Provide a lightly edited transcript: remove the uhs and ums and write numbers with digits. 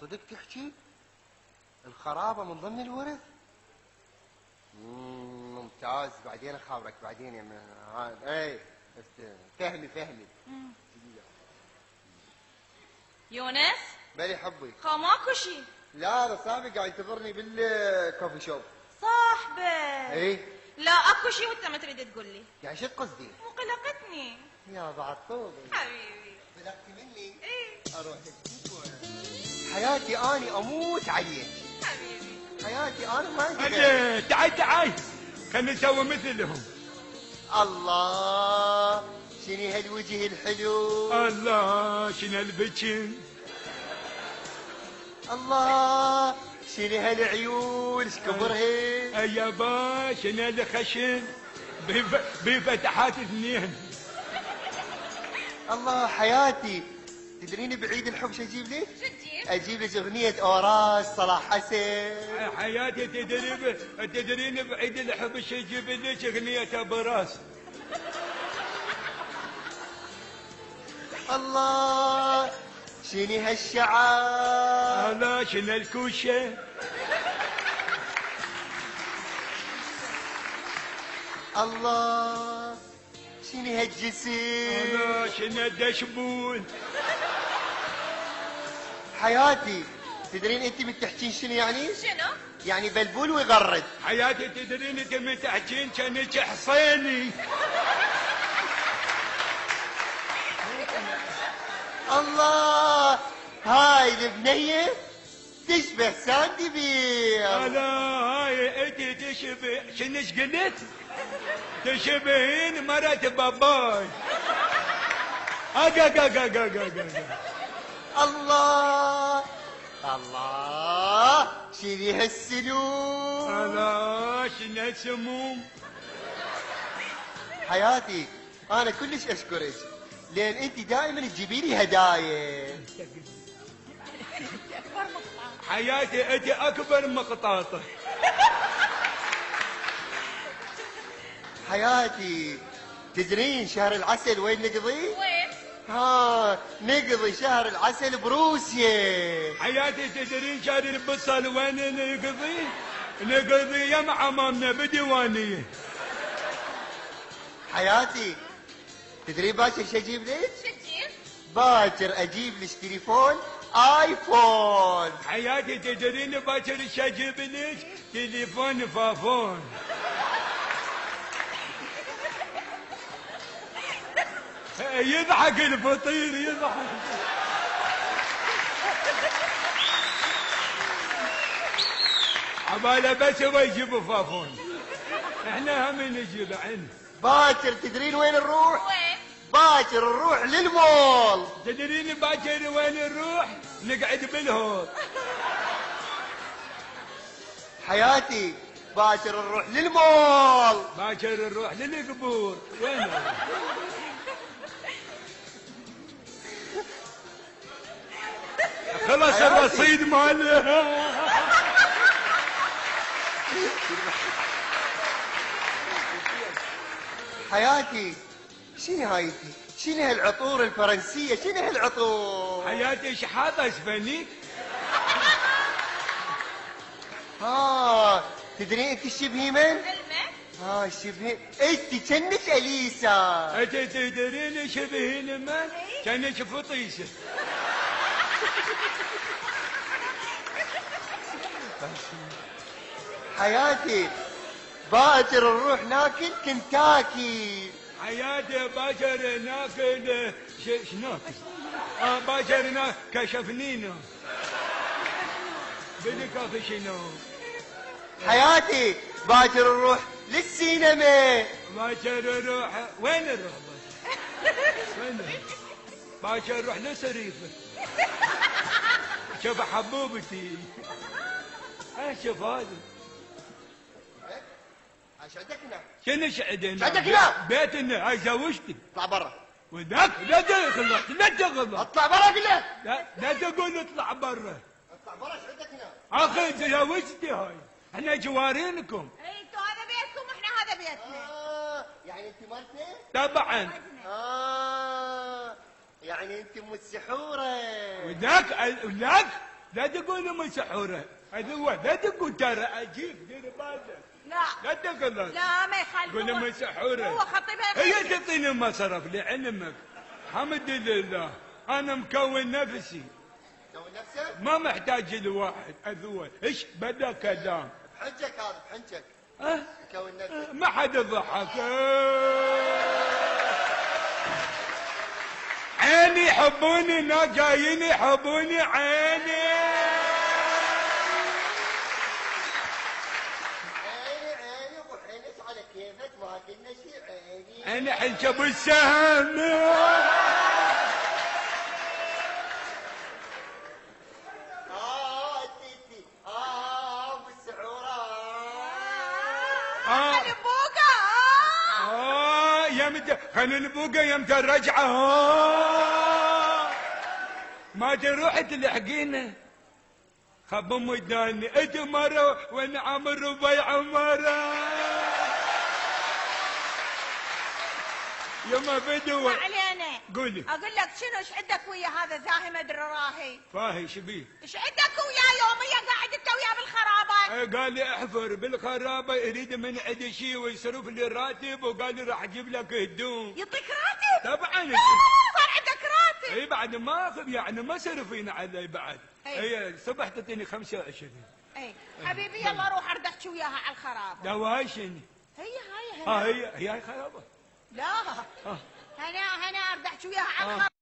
صدق تحكي الخرابة من ضمن الورث؟ ممتاز. بعدين اخابرك بعدين يا اي فهمي. يونس بلي حبي. خا ماكو شي. لا انا صاحبي قاعد ينتظرني بالكوفي شوب. صاحبك اي لا اكو شي وانت ما تريد تقول لي. يعني شو قصدي؟ مو قلقتني يا بعد طول حبيبي. قلقتي مني؟ ايه اروح حياتي اني اموت عليك حبيبي. حياتي انا ما اقدر. تعال خلينا نسوي مثلهم. الله شنو هالوجه الحلو. الله شنو هالبجن. الله شنو هالعيون ايش كبرها. يابا شنو هالخشن بفتحات اثنين. الله حياتي تدرين بعيد الحب شو اجيب لك؟ شو تجيب؟ اجيب لك اغنية اوراس صلاح حسن. حياتي تدرين بعيد الحب شو اجيب لك؟ اغنية براس. الله شنو هالشعر. الله شنو الكوشة. الله شنو هالجسم. الله شنو الدشبول. حياتي تدرين انت بتحكين شنو يعني؟ شنو؟ يعني بلبول ويغرد. حياتي تدرين انت من تحكين كانك حصيني. الله هاي البنية تشبه ساندي بير. لا هاي انت تشبه شنو ايش قلت؟ تشبهين مرات باباي. الله الله شنو هالسلوك. الله شنو هالسموم. حياتي انا كلش اشكرك لان انت دائما تجيبي لي هدايا. حياتي انت اكبر مقطاطه. حياتي تدرين شهر العسل وين نقضي؟ وين؟ ها نقضي شهر العسل بروسيا. حياتي تدرين شهر البصل وين نقضي؟ نقضي يم عمامنا بديوانيه. حياتي تدري باكر شو اجيب لك؟ شو تجيب؟ باكر اجيب لك تليفون ايفون. حياتي تدرين باكر شو اجيب لك؟ تليفون فافون. يضحك الفطير يضحك. عباله بس هو يجيب فافون. احنا هم نجيب عنه. باكر تدرين وين نروح؟ وين؟ باكر نروح للمول. تدرين باكر وين نروح؟ نقعد بالهول. حياتي باكر نروح للمول. باكر نروح للقبور. وين خلص الرصيد ماله. حياتي شنو هايتي؟ شنو هالعطور الفرنسية؟ شنو هالعطور؟ حياتي شحاطة اسبانيك. ها تدري انت شبهي من؟ علمك؟ ها شبهي انت كنك اليسا. انت تدرين شبهين من؟ كانك فطيسه. حياتي باكر نروح ناكل كنتاكي. حياتي باكر ناكل شنو؟ باكر ناكل كشفنينو. بدي كافي شنو؟ حياتي باكر نروح للسينما. باكر نروح وين نروح وين نروح؟ باكر نروح لسريفه. شوف حبوبتي. شوف هذا. شعدكنا. شنو شعدنا؟ شعدكنا. بيتنا هاي زوجتي. اطلع برا. وذاك لا تغلط لا تغلط. اطلع برا اقول لك. لا تقول اطلع برا. اطلع برا شعدكنا. اخي زوجتي هاي. احنا جوارينكم. اي انتوا هذا بيتكم واحنا هذا بيتنا. يعني انت مرتي؟ طبعا. يعني انت ام السحوره. وذاك لا تقول مسحوره اذوه، لا تقول ترى اجيب دير بالك. لا لا تقول لا ما يخالف. قول هو مسحوره. هو خطيبها هي تعطيني مصرف لعلمك. الحمد لله انا مكون نفسي، تسوي نفسك؟ ما محتاج الواحد اذوه. ايش بدا كلام؟ بحجك هذا بحجك. أه؟ تكون نفسك. ما حد ضحك. عيني يحبوني، ناس جايين يحبوني عيني. عيني ابو حنس على كيفك، ما قلنا شيء. عيني عيني حنشب السهم. تيتي ابو السعوره. خلي بوقه. يمتى خلي البوقه يمتى الرجعه. ما تروح تلحقينا. خب مداني انت مره وانا عامر ربيع مره. يما بدو ما علينا. قولي. اقول لك شنو ايش عندك ويا هذا زاهم الدراهي؟ فاهي شبيه؟ ايش عندك وياه يوميا قاعد انت وياه بالخرابه؟ قال لي احفر بالخرابه، يريد من عندي شيء ويصرف لي الراتب، وقال لي راح اجيب لك هدوم. يعطيك راتب؟ طبعا. صار عندك راتب؟ اي بعد ما اخذ يعني ما صرفين علي بعد. إي. هي الصبح تعطيني 25. اي حبيبي يلا روح ارد احكي وياها على الخرابه. دواشني. هي هي خرابه. لا هنا ارد احكي وياها على الخرابه.